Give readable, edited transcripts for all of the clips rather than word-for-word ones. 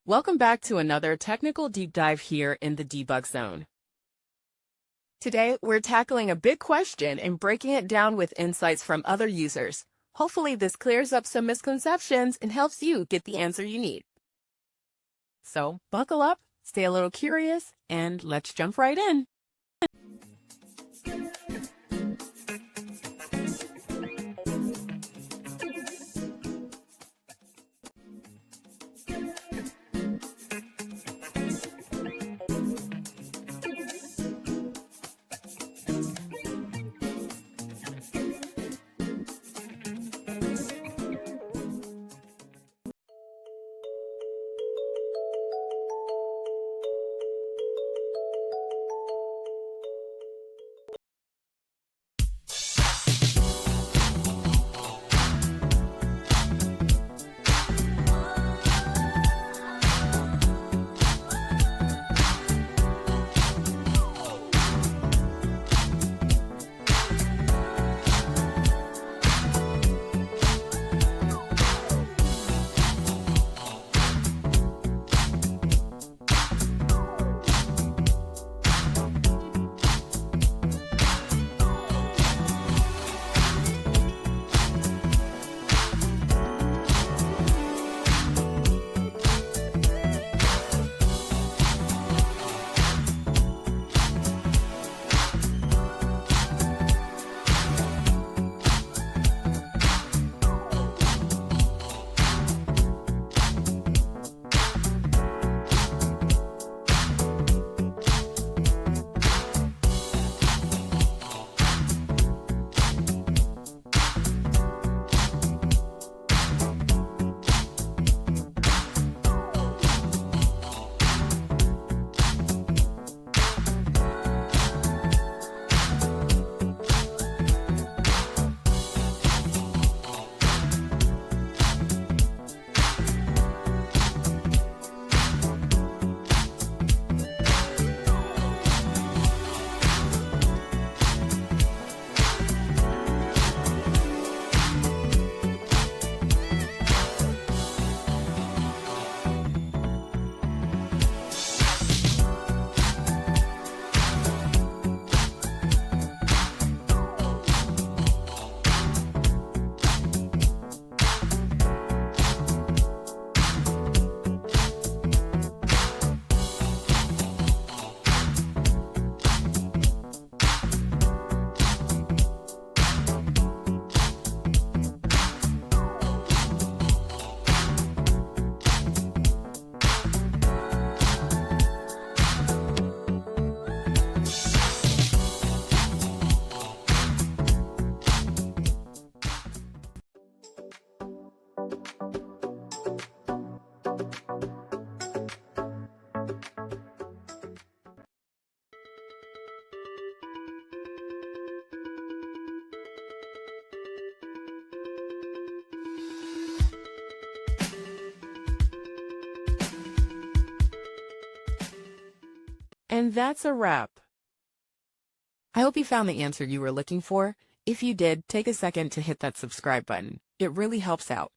Welcome back to another technical deep dive here in the debug zone. Today, we're tackling a big question and breaking it down with insights from other users. Hopefully, this clears up some misconceptions and helps you get the answer you need. So, buckle up, stay a little curious, and let's jump right in. And that's a wrap. I hope you found the answer you were looking for. If you did, take a second to hit that subscribe button. It really helps out.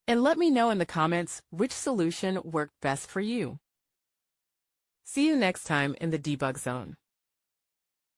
And let me know in the comments which solution worked best for you. See you next time in the debug zone.